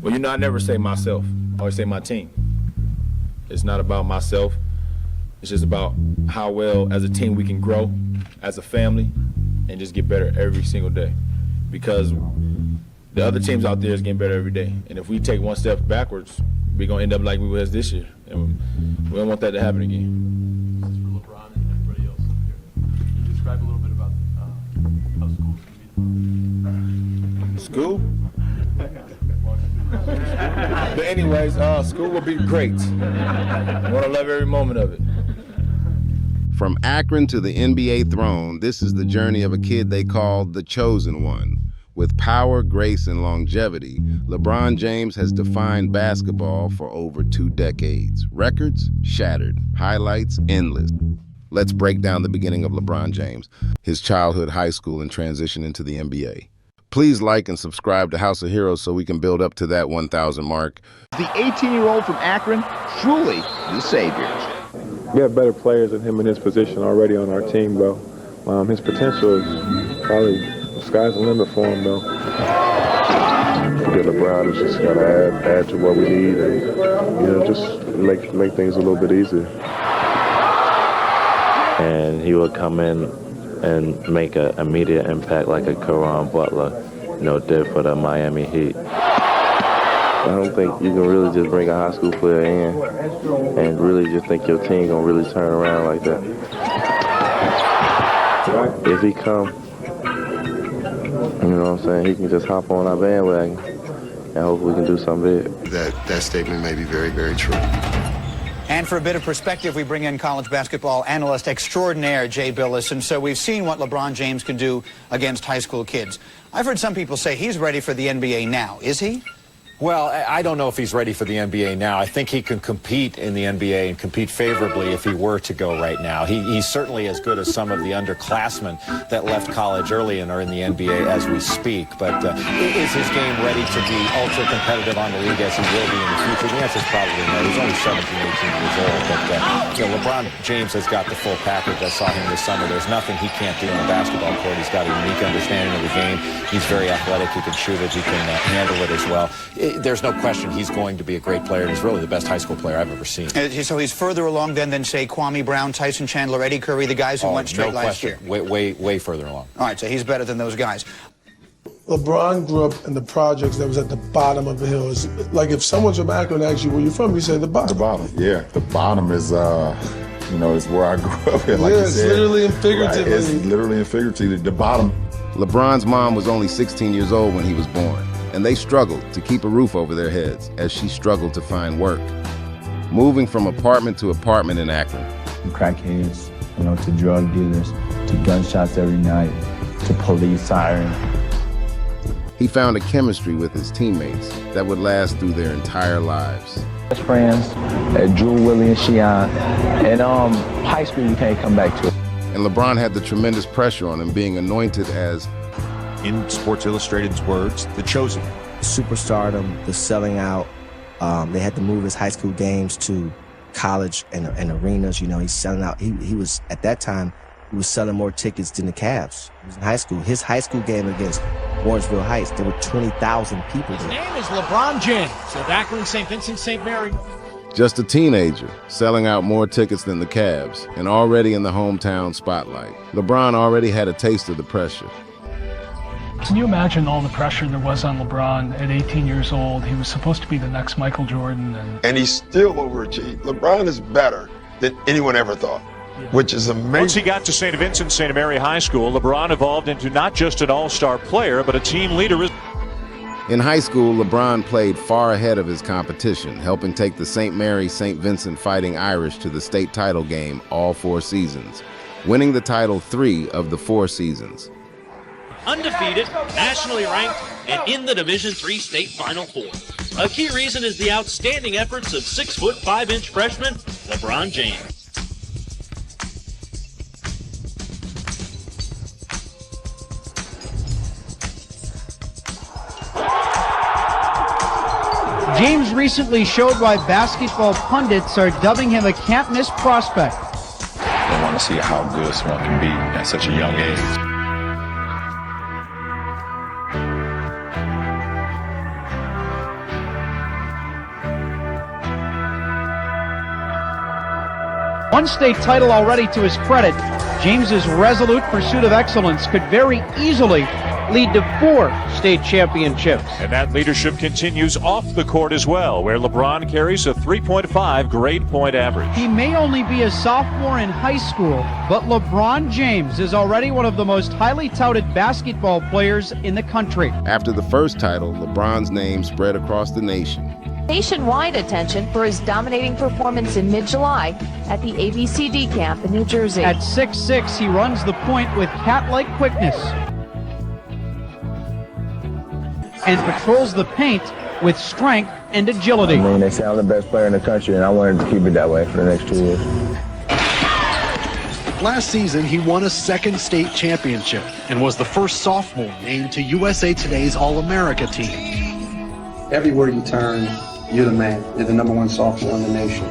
Well, I never say myself. I always say my team. It's not about myself. It's just about how well as a team we can grow as a family and just get better every single day. Because the other teams out there is getting better every day. And if we take one step backwards, we're going to end up like we was this year. And we don't want that to happen again. This is for LeBron and everybody else up here. Can you describe a little bit about how school's going to be? School? But anyways, school will be great. I want to love every moment of it. From Akron to the NBA throne, this is the journey of a kid they call the Chosen One. With power, grace, and longevity, LeBron James has defined basketball for over 2 decades. Records shattered, highlights endless. Let's break down the beginning of LeBron James, his childhood, high school, and transition into the NBA. Please like and subscribe to House of Heroes so we can build up to that 1,000 mark. The 18-year-old from Akron, truly the savior. We have better players than him in his position already on our team, though. His potential is probably, the sky's the limit for him, though. Yeah, LeBron is just gonna add to what we need, and just make things a little bit easier. And he would come in and make an immediate impact like a Caron Butler, did for the Miami Heat. I don't think you can really just bring a high school player in and really just think your team gonna really turn around like that. If he come, he can just hop on our bandwagon and hopefully we can do something big. That statement may be very, very true. And for a bit of perspective, we bring in college basketball analyst extraordinaire Jay Billis. And so we've seen what LeBron James can do against high school kids. I've heard some people say he's ready for the NBA now. Is he? Well, I don't know if he's ready for the NBA now. I think he can compete in the NBA and compete favorably if he were to go right now. He's certainly as good as some of the underclassmen that left college early and are in the NBA as we speak. But is his game ready to be ultra competitive on the league as he will be in the future? The answer is probably no. He's only 17, 18 years old. But LeBron James has got the full package. I saw him this summer. There's nothing he can't do on the basketball court. He's got a unique understanding of the game. He's very athletic. He can shoot it. He can handle it as well. There's no question he's going to be a great player, and he's really the best high school player I've ever seen. So he's further along then than, say, Kwame Brown, Tyson Chandler, Eddie Curry, the guys who went straight last year? Way further along. All right, so he's better than those guys. LeBron grew up in the projects that was at the bottom of the hill. It's like if someone's from Akron asks you where you're from, you say the bottom. The bottom, yeah. The bottom is, is where I grew up. Like yeah, it's literally and figuratively. Right, it's literally and figuratively the bottom. LeBron's mom was only 16 years old when he was born, and they struggled to keep a roof over their heads as she struggled to find work. Moving from apartment to apartment in Akron. From crackheads, to drug dealers, to gunshots every night, to police sirens. He found a chemistry with his teammates that would last through their entire lives. Best friends, Drew, Willie, and Shion. And high school you can't come back to. And LeBron had the tremendous pressure on him being anointed as, in Sports Illustrated's words, the chosen. Superstardom, the selling out. They had to move his high school games to college and arenas. He's selling out. He was, at that time, he was selling more tickets than the Cavs. He was in high school. His high school game against Warrensville Heights, there were 20,000 people there. His name is LeBron James of Akron, St. Vincent, St. Mary. Just a teenager, selling out more tickets than the Cavs, and already in the hometown spotlight. LeBron already had a taste of the pressure. Can you imagine all the pressure there was on LeBron at 18 years old? He was supposed to be the next Michael Jordan. And he's still overachieved. LeBron is better than anyone ever thought, which is amazing. Once he got to St. Vincent, St. Mary High School, LeBron evolved into not just an all-star player, but a team leader. In high school, LeBron played far ahead of his competition, helping take the St. Mary St. Vincent Fighting Irish to the state title game all 4 seasons, winning the title 3 of the 4 seasons. Undefeated, nationally ranked, and in the Division III state Final Four. A key reason is the outstanding efforts of 6'5" freshman LeBron James. James recently showed why basketball pundits are dubbing him a can't-miss prospect. They want to see how good someone can be at such a young age. One state title already to his credit. James's resolute pursuit of excellence could very easily lead to 4 state championships. And that leadership continues off the court as well, where LeBron carries a 3.5 grade point average. He may only be a sophomore in high school, but LeBron James is already one of the most highly touted basketball players in the country. After the first title, LeBron's name spread across the nation. Nationwide attention for his dominating performance in mid-July at the ABCD camp in New Jersey. At 6'6", he runs the point with cat-like quickness and patrols the paint with strength and agility. I mean, they say I'm the best player in the country, and I wanted to keep it that way for the next 2 years. Last season, he won a second state championship and was the first sophomore named to USA Today's All-America team. Everywhere you turn, you're the man. You're the #1 sophomore in the nation.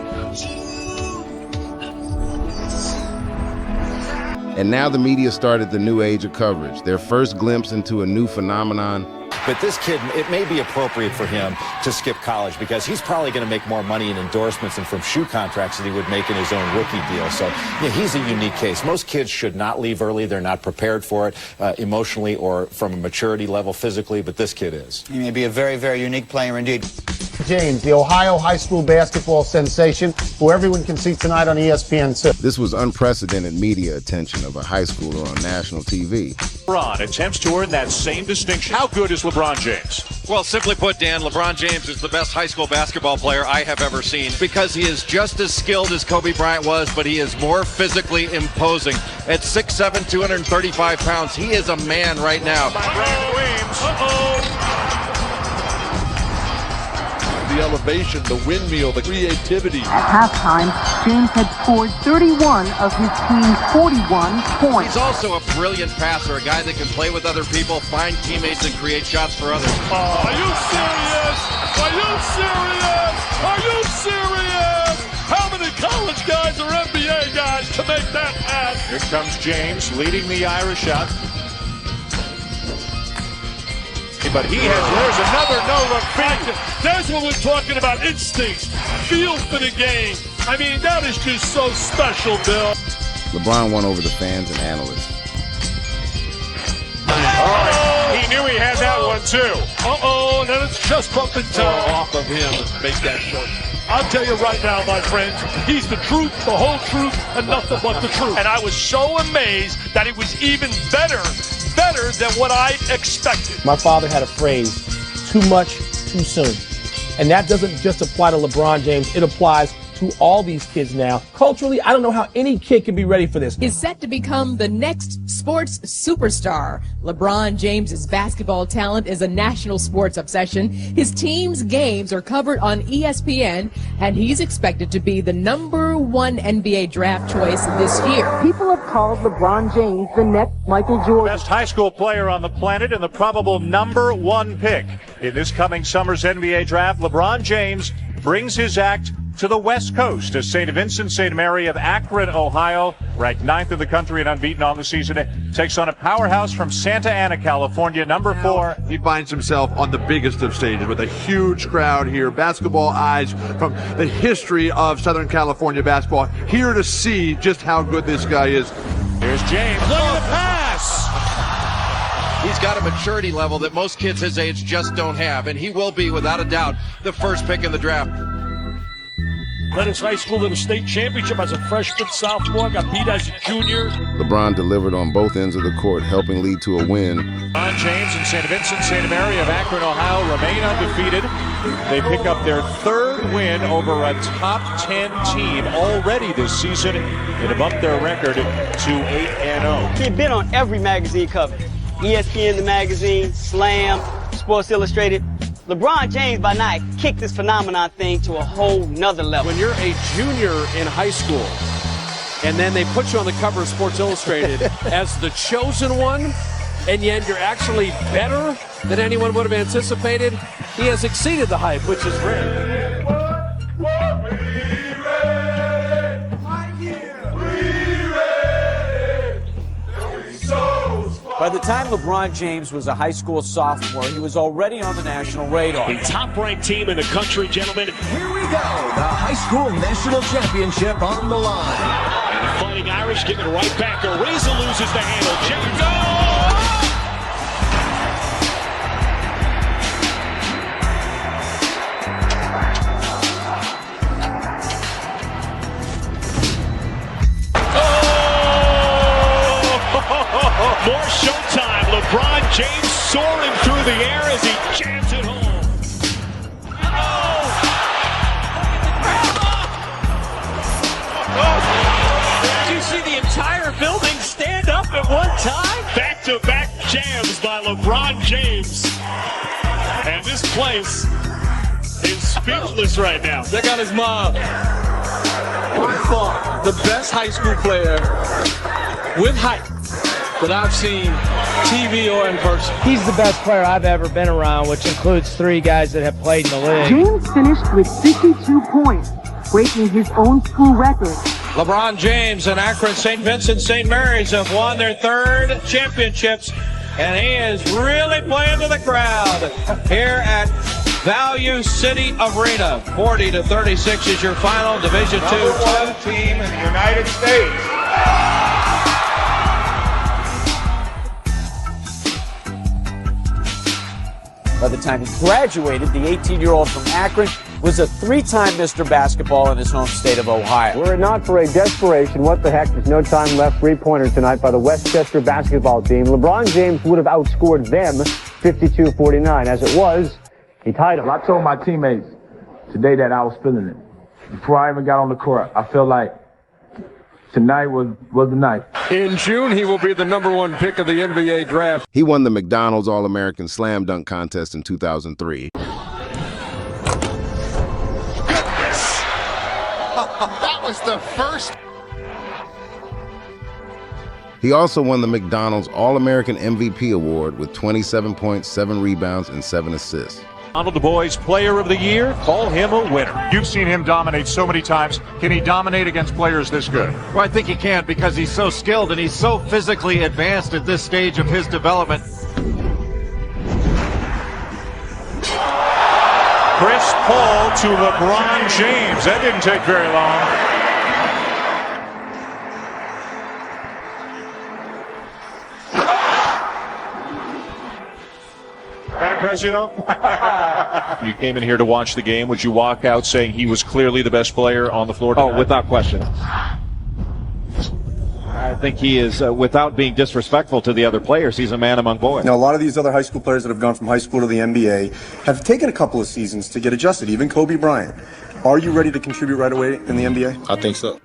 And now the media started the new age of coverage, their first glimpse into a new phenomenon. But this kid, it may be appropriate for him to skip college because he's probably going to make more money in endorsements and from shoe contracts than he would make in his own rookie deal. So, yeah, he's a unique case. Most kids should not leave early. They're not prepared for it emotionally or from a maturity level physically, but this kid is. He may be a very, very unique player indeed. James, the Ohio high school basketball sensation, who everyone can see tonight on ESPN2. This was unprecedented media attention of a high schooler on national TV. LeBron attempts to earn that same distinction. How good is LeBron James? Well, simply put, Dan, LeBron James is the best high school basketball player I have ever seen because he is just as skilled as Kobe Bryant was, but he is more physically imposing. At 6'7", 235 pounds, he is a man right now. The elevation, the windmill, the creativity. At halftime, James had scored 31 of his team's 41 points. He's also a brilliant passer, a guy that can play with other people, find teammates, and create shots for others. Are you serious? Are you serious? Are you serious? How many college guys or NBA guys to make that pass? Here comes James leading the Irish out. But there's another no-look feed. That's what we're talking about, instincts, feel for the game. I mean, that is just so special, Bill. LeBron won over the fans and analysts. He knew he had that one, too. Then it's just pumping time off of him to make that shot. I'll tell you right now, my friends, he's the truth, the whole truth, and nothing but the truth. And I was so amazed that he was even better than what I expected. My father had a phrase, too much, too soon. And that doesn't just apply to LeBron James, it applies to all these kids now. Culturally, I don't know how any kid can be ready for this. Is set to become the next sports superstar. LeBron James's basketball talent is a national sports obsession. His team's games are covered on ESPN, and he's expected to be the #1 NBA draft choice this year. People have called LeBron James the next Michael Jordan. Best high school player on the planet and the probable #1 pick. In this coming summer's NBA draft, LeBron James brings his act to the West Coast as St. Vincent St. Mary of Akron, Ohio, ranked 9th in the country and unbeaten on the season, takes on a powerhouse from Santa Ana, California, #4. He finds himself on the biggest of stages with a huge crowd here. Basketball eyes from the history of Southern California basketball here to see just how good this guy is. Here's James. Look at the pass. He's got a maturity level that most kids his age just don't have, and he will be, without a doubt, the first pick in the draft. Led his high school to the state championship as a freshman, sophomore, got beat as a junior. LeBron delivered on both ends of the court, helping lead to a win. LeBron James and St. Vincent St. Mary of Akron, Ohio remain undefeated. They pick up their 3rd win over a top 10 team already this season and have upped their record to 8-0. He's been on every magazine cover. ESPN the magazine, Slam, Sports Illustrated. LeBron James by night kicked this phenomenon thing to a whole nother level. When you're a junior in high school and then they put you on the cover of Sports Illustrated as the chosen one, and yet you're actually better than anyone would have anticipated, he has exceeded the hype, which is rare. By the time LeBron James was a high school sophomore, he was already on the national radar. The top-ranked team in the country, gentlemen. Here we go, the high school national championship on the line. And the Fighting Irish give it right back. Ariza loses the handle. James, more showtime. LeBron James soaring through the air as he jams it home. Did you see the entire building stand up at one time? Back-to-back jams by LeBron James. And this place is speechless right now. Check out his mom. By far, the best high school player with height that I've seen TV or in person. He's the best player I've ever been around, which includes 3 guys that have played in the league. James finished with 52 points, breaking his own school record. LeBron James and Akron St. Vincent St. Mary's have won their 3rd championships, and he is really playing to the crowd here at Value City Arena. 40-36 is your final Division II team in the United States. By the time he graduated, the 18-year-old from Akron was a 3-time Mr. Basketball in his home state of Ohio. Were it not for a desperation, what the heck, there's no time left three-pointer tonight by the Westchester basketball team. LeBron James would have outscored them 52-49. As it was, he tied them. I told my teammates today that I was feeling it. Before I even got on the court, I felt like tonight was the night. In June, he will be the #1 pick of the NBA draft. He won the McDonald's All-American Slam Dunk Contest in 2003. That was the first. He also won the McDonald's All-American MVP Award with 27 points, 7 rebounds, and 7 assists. Donald Du Bois, Player of the Year, call him a winner. You've seen him dominate so many times. Can he dominate against players this good? Well, I think he can because he's so skilled and he's so physically advanced at this stage of his development. Chris Paul to LeBron James. That didn't take very long. That impress you, though? You came in here to watch the game. Would you walk out saying he was clearly the best player on the floor tonight? Oh, without question. I think he is, without being disrespectful to the other players, he's a man among boys. Now, a lot of these other high school players that have gone from high school to the NBA have taken a couple of seasons to get adjusted, even Kobe Bryant. Are you ready to contribute right away in the NBA? I think so.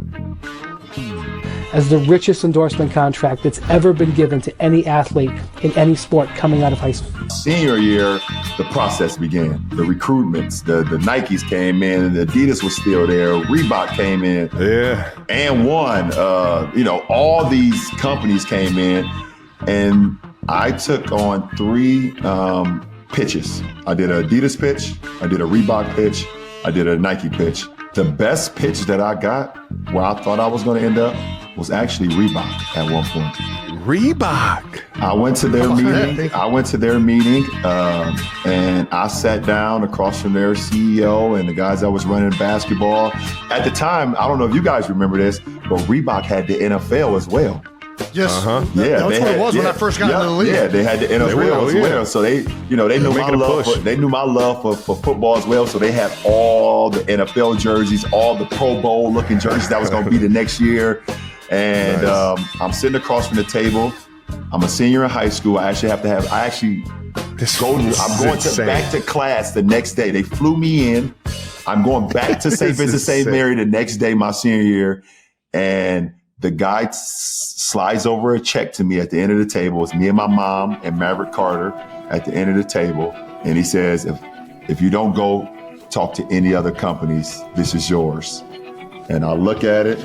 As the richest endorsement contract that's ever been given to any athlete in any sport coming out of high school. Senior year, the process began. The recruitments, the Nikes came in, the Adidas was still there, Reebok came in, and won. All these companies came in, and I took on 3 pitches. I did an Adidas pitch, I did a Reebok pitch, I did a Nike pitch. The best pitch that I got, where I thought I was going to end up, was actually Reebok at one point. Reebok. I went to their meeting. And I sat down across from their CEO and the guys that was running basketball. At the time, I don't know if you guys remember this, but Reebok had the NFL as well. Yes. Yeah, that's what it was when I first got into the league. Yeah, they had the NFL as well. So they knew my love for football as well. So they had all the NFL jerseys, all the Pro Bowl looking jerseys that was going to be the next year. And nice. I'm sitting across from the table. I'm a senior in high school. I'm going back to class the next day. They flew me in. I'm going back to St. Vincent St. Mary the next day, my senior year. And the guy slides over a check to me at the end of the table. It's me and my mom and Maverick Carter at the end of the table. And he says, if you don't go talk to any other companies, this is yours. And I look at it.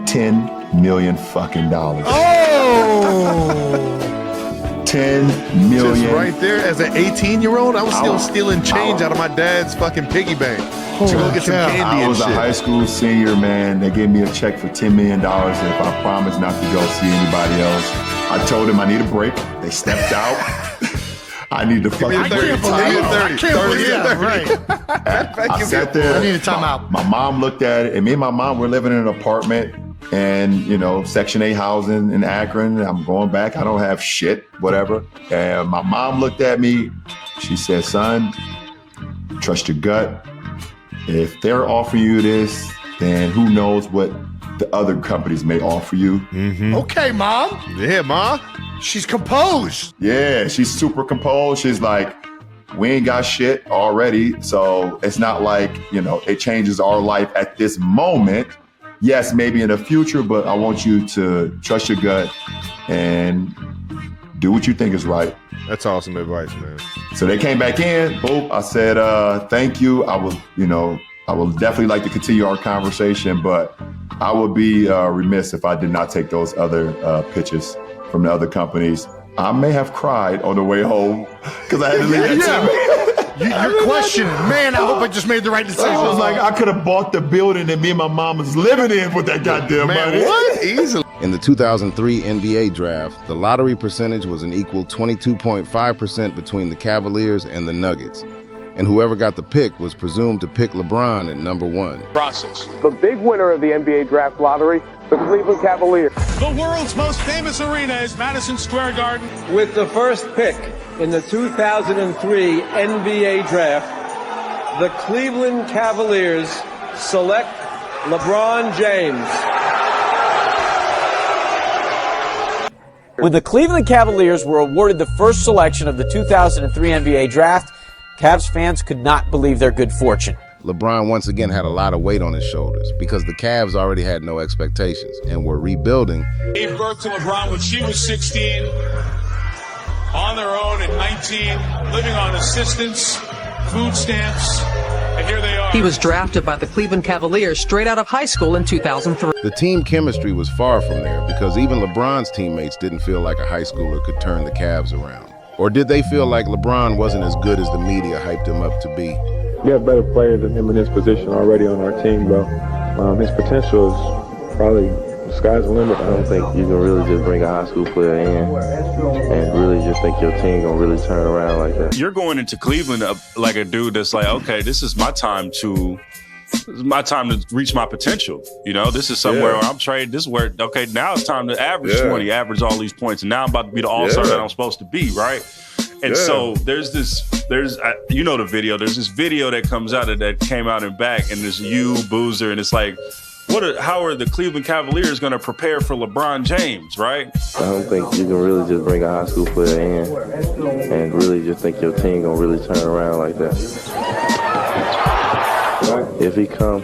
$10 million fucking dollars. Oh! $10 million. Just right there, as an 18-year-old, I was still stealing change out of my dad's fucking piggy bank to go get some candy I was and a shit. high school senior, man. They gave me a check for $10 million if I promised not to go see anybody else. I told them I need a break. They stepped out. I need to fucking I can't believe that, right. I sat there. I need a timeout. My mom looked at it, and me and my mom were living in an apartment and, you know, Section 8 housing in Akron. I'm going back. I don't have shit, whatever. And my mom looked at me. She said, son, trust your gut. If they're offering you this, then who knows what the other companies may offer you. Mm-hmm. Okay, Mom. Yeah, Ma. She's composed. Yeah, she's super composed. She's like, we ain't got shit already. So it's not like, you know, it changes our life at this moment. Yes, maybe in the future, but I want you to trust your gut and do what you think is right. That's awesome advice, man. So they came back in. Boop. I said, thank you. I would definitely like to continue our conversation, but I would be remiss if I did not take those other pitches from the other companies. I may have cried on the way home because I had to leave that team. You're questioning. Man, I hope I just made the right decision. I was like, I could have bought the building that me and my mom was living in with that goddamn money. What? Easily. In the 2003 NBA draft, the lottery percentage was an equal 22.5% between the Cavaliers and the Nuggets. And whoever got the pick was presumed to pick LeBron at number 1. Process. The big winner of the NBA draft lottery, the Cleveland Cavaliers. The world's most famous arena is Madison Square Garden. With the first pick in the 2003 NBA draft, the Cleveland Cavaliers select LeBron James. When the Cleveland Cavaliers were awarded the first selection of the 2003 NBA draft, Cavs fans could not believe their good fortune. LeBron once again had a lot of weight on his shoulders because the Cavs already had no expectations and were rebuilding. Gave birth to LeBron when she was 16, on their own at 19, living on assistance, food stamps, and here they are. He was drafted by the Cleveland Cavaliers straight out of high school in 2003. The team chemistry was far from there because even LeBron's teammates didn't feel like a high schooler could turn the Cavs around. Or did they feel like LeBron wasn't as good as the media hyped him up to be? We have better players than him in his position already on our team, bro. His potential is probably the sky's the limit. I don't think you can really just bring a high school player in and really just think your team gonna really turn around like that. You're going into Cleveland like a dude that's like, okay, this is my time to reach my potential. You know, this is somewhere where I'm traded. This is where, okay, now it's time to average 20, average all these points. And now I'm about to be the all-star that I'm supposed to be, right? And so there's the video. There's this video that comes out that came out and back, and there's you, Boozer, and it's like, how are the Cleveland Cavaliers going to prepare for LeBron James, right? I don't think you can really just bring a high school player in and really just think your team gonna really turn around like that. If he come,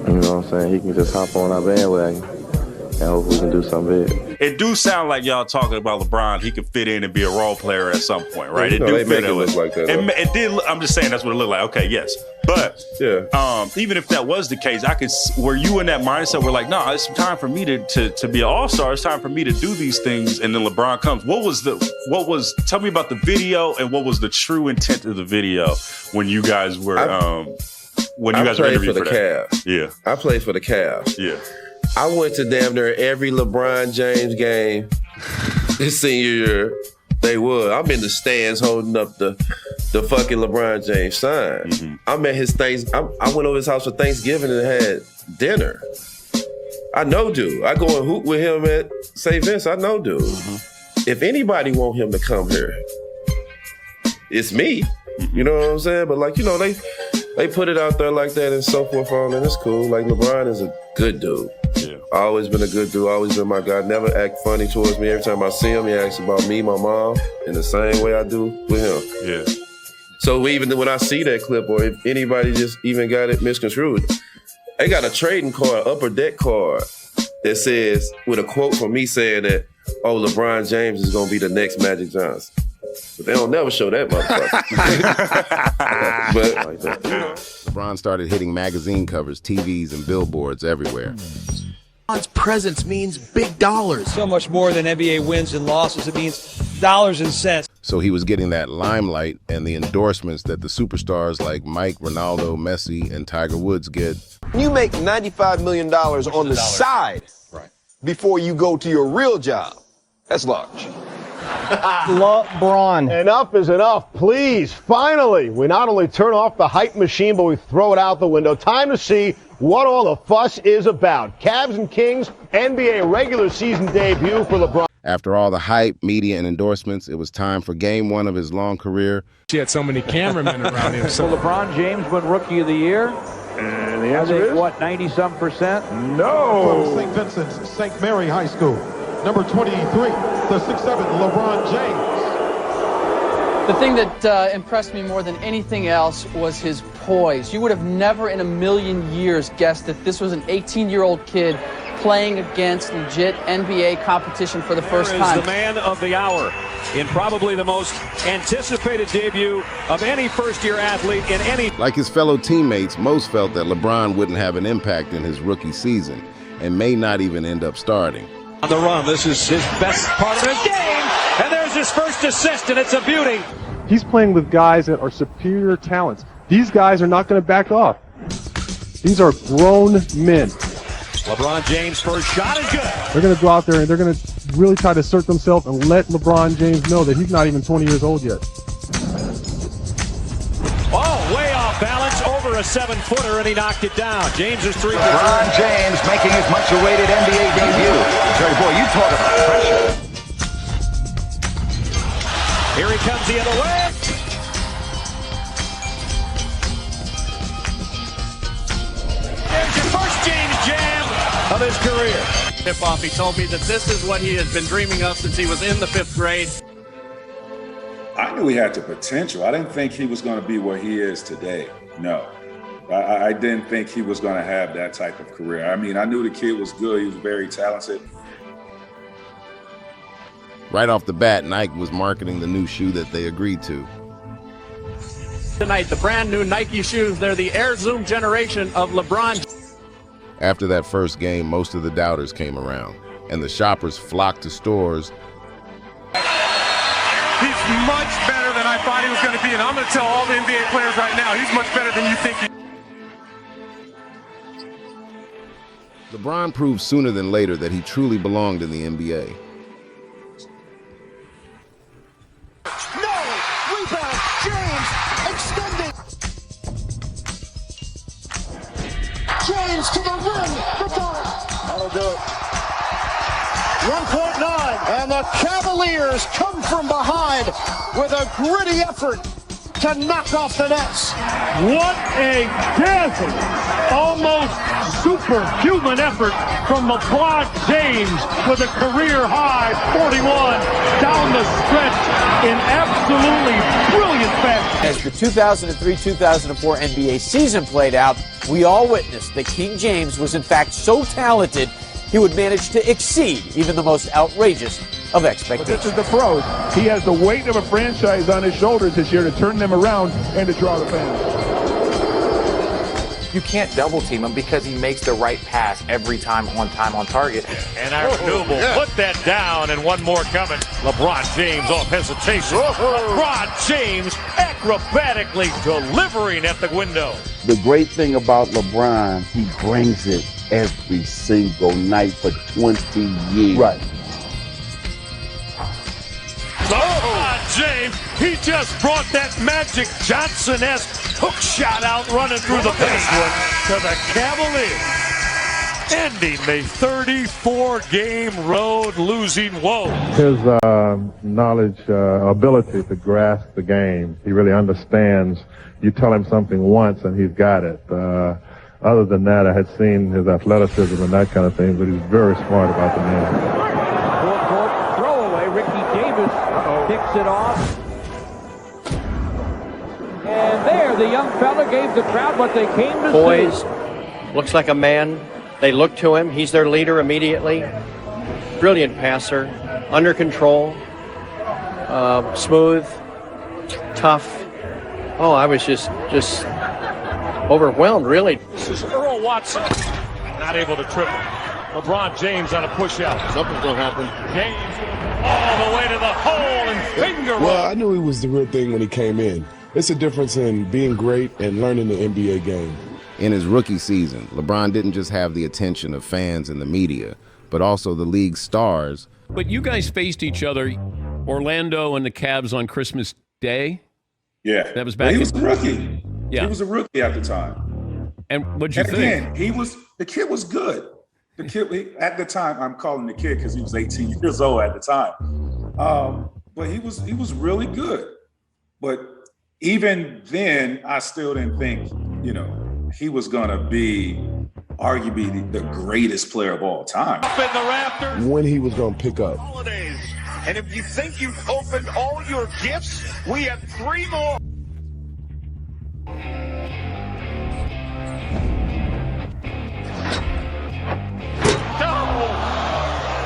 you know what I'm saying, he can just hop on our bandwagon and hope we can do something big. It do sound like y'all talking about LeBron. He could fit in and be a role player at some point, right? It do fit in. Look like that. It did. I'm just saying that's what it looked like. Okay, yes, but even if that was the case, were you in that mindset where like, no, it's time for me to be an all-star. It's time for me to do these things, and then LeBron comes. Tell me about the video and what was the true intent of the video when you guys were were interviewed for the Cavs. Yeah, I played for the Cavs. Yeah. I went to damn near every LeBron James game his senior year. They would. I'm in the stands holding up the fucking LeBron James sign. Mm-hmm. I'm at his I went over his house for Thanksgiving and had dinner. I know dude. I go and hoop with him at St. Vincent. I know dude. Mm-hmm. If anybody want him to come here, it's me. You know what I'm saying? But like, you know, they put it out there like that and so forth on, and it's cool. Like LeBron is a good dude. Yeah. Always been a good dude, always been my guy. Never act funny towards me. Every time I see him, he asks about me, my mom, in the same way I do with him. Yeah. So even when I see that clip, or if anybody just even got it misconstrued, they got a trading card, upper deck card, that says, with a quote from me saying that, oh, LeBron James is gonna be the next Magic Johnson. But they don't never show that motherfucker. LeBron started hitting magazine covers, TVs, and billboards everywhere. LeBron's presence means big dollars. So much more than NBA wins and losses. It means dollars and cents. So he was getting that limelight and the endorsements that the superstars like Mike, Ronaldo, Messi, and Tiger Woods get. You make $95 million on the side before you go to your real job. That's large. LeBron. Enough is enough, please. Finally, we not only turn off the hype machine, but we throw it out the window. Time to see what all the fuss is about. Cavs and Kings, NBA regular season debut for LeBron. After all the hype, media, and endorsements, it was time for game one of his long career. He had so many cameramen around him. So LeBron James win Rookie of the Year? And the answer is? What, 90-some%? No! From St. Vincent, St. Mary High School. Number 23, the 6'7", LeBron James. The thing that impressed me more than anything else was his poise. You would have never in a million years guessed that this was an 18-year-old kid playing against legit NBA competition for the first time. The man of the hour in probably the most anticipated debut of any first-year athlete in any... Like his fellow teammates, most felt that LeBron wouldn't have an impact in his rookie season and may not even end up starting. On the run, this is his best part of his game, and there's his first assist, and it's a beauty. He's playing with guys that are superior talents. These guys are not going to back off. These are grown men. LeBron James' first shot is good. They're going to go out there and they're going to really try to assert themselves and let LeBron James know that he's not even 20 years old yet. Oh, way off balance over a 7-footer, and he knocked it down. James is 3 for 3. LeBron James making his much-awaited NBA debut. Jerry, boy, you talk about pressure. Here he comes the other way. There's your first James jam of his career. Tip-off, he told me that this is what he has been dreaming of since he was in the 5th grade. I knew he had the potential. I didn't think he was going to be where he is today. No. I didn't think he was going to have that type of career. I mean, I knew the kid was good. He was very talented. Right off the bat, Nike was marketing the new shoe that they agreed to. Tonight, the brand new Nike shoes, they're the Air Zoom generation of LeBron. After that first game, most of the doubters came around, and the shoppers flocked to stores. He's much better than I thought he was going to be, and I'm going to tell all the NBA players right now, he's much better than you think he... LeBron proved sooner than later that he truly belonged in the NBA. No! Rebound! James! Extending! James to the rim! That'll do it. 1.9, and the Cavaliers come from behind with a gritty effort to knock off the Nets. What a dazzling, almost superhuman effort from LeBron James with a career-high 41 down the stretch in absolutely brilliant fashion. As the 2003-2004 NBA season played out, we all witnessed that King James was in fact so talented he would manage to exceed even the most outrageous of expectations. But this is the pros. He has the weight of a franchise on his shoulders this year to turn them around and to draw the fans. You can't double team him because he makes the right pass every time on target. And Aaron Newell put that down, and one more coming. LeBron James off hesitation. LeBron James acrobatically delivering at the window. The great thing about LeBron, he brings it every single night for 20 years. Right. LeBron James, he just brought that Magic Johnson-esque hook shot out running through the basement to the Cavaliers, ending the 34-game road losing woe. His knowledge, ability to grasp the game, he really understands. You tell him something once and he's got it. Other than that, I had seen his athleticism and that kind of thing, but he's very smart about the man. Throwaway, Ricky Davis picks it off. And there, the young fella gave the crowd what they came to see. Looks like a man. They look to him. He's their leader immediately. Brilliant passer, under control, smooth, tough. Oh, I was just overwhelmed, really. This is Earl Watson, not able to triple. LeBron James on a push-out. Something's going to happen. James all the way to the hole and finger roll. Well, I knew he was the real thing when he came in. It's a difference in being great and learning the NBA game. In his rookie season, LeBron didn't just have the attention of fans and the media, but also the league's stars. But you guys faced each other, Orlando and the Cavs, on Christmas Day? Yeah. That was back. He was a rookie. Yeah. He was a rookie at the time. And what'd you think? Again, the kid was good. The kid, at the time, I'm calling the kid because he was 18 years old at the time. But he was really good. But even then, I still didn't think, he was going to be arguably the greatest player of all time. Up in the rafters. When he was going to pick up. Holidays. And if you think you've opened all your gifts, we have 3 more.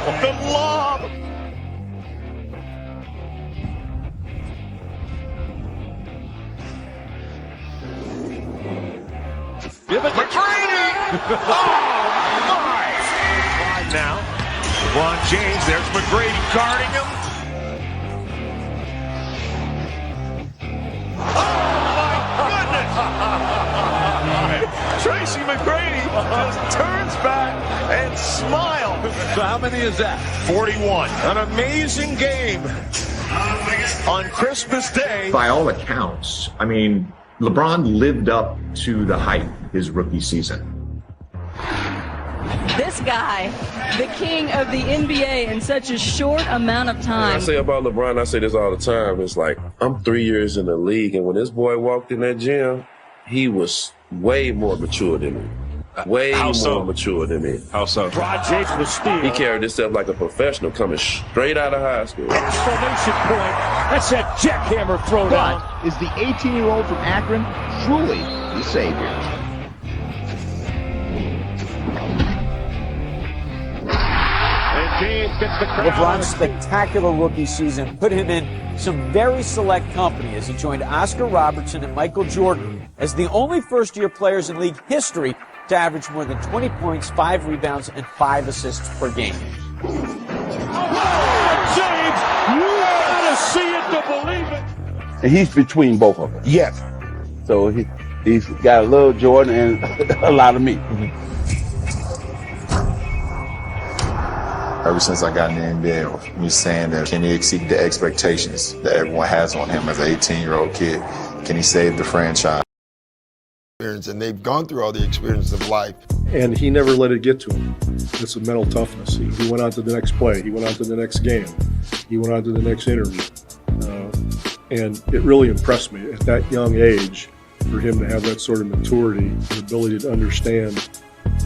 The lob. Give it to Brady. Oh, my. Five now. LeBron James, there's McGrady guarding him. Oh, my goodness. Tracy McGrady just turns back and smiles. So how many is that? 41. An amazing game on Christmas Day. By all accounts, I mean, LeBron lived up to the hype his rookie season. This guy, the king of the NBA in such a short amount of time. I say about LeBron, I say this all the time. It's like, I'm 3 years in the league, and when this boy walked in that gym, he was way more mature than me. Way more mature than me. How so? LeBron James was steal. He carried himself like a professional coming straight out of high school. Exclamation point. That's that jackhammer throwdown. But is the 18-year-old from Akron truly the savior? LeBron's spectacular rookie season put him in some very select company as he joined Oscar Robertson and Michael Jordan as the only first-year players in league history to average more than 20 points, 5 rebounds, and 5 assists per game. James, you gotta see it to believe it. And he's between both of them. Yes. So he's got a little Jordan and a lot of me. Ever since I got in the NBA, me saying that can he exceed the expectations that everyone has on him as an 18-year-old kid? Can he save the franchise? And they've gone through all the experiences of life. And he never let it get to him. It's a mental toughness. He went on to the next play. He went on to the next game. He went on to the next interview. And it really impressed me at that young age for him to have that sort of maturity, the ability to understand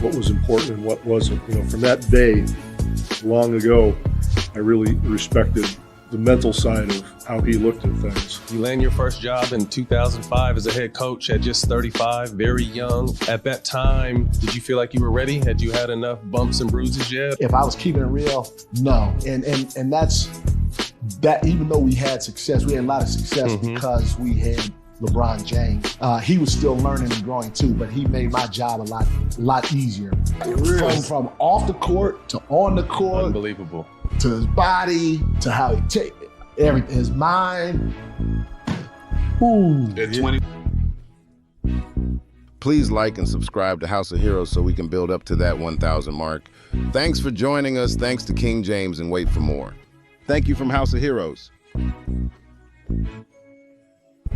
what was important and what wasn't. From that day, long ago, I really respected the mental side of how he looked at things. You land your first job in 2005 as a head coach at just 35, very young. At that time, did you feel like you were ready? Had you had enough bumps and bruises yet? If I was keeping it real, no. And that's that. Even though we had success, we had a lot of success because we had LeBron James. He was still learning and growing too, but he made my job a lot easier. From off the court to on the court. Unbelievable. To his body, to how he take everything, his mind. Ooh. At 20. Please like and subscribe to House of Heroes so we can build up to that 1,000 mark. Thanks for joining us. Thanks to King James, and wait for more. Thank you from House of Heroes.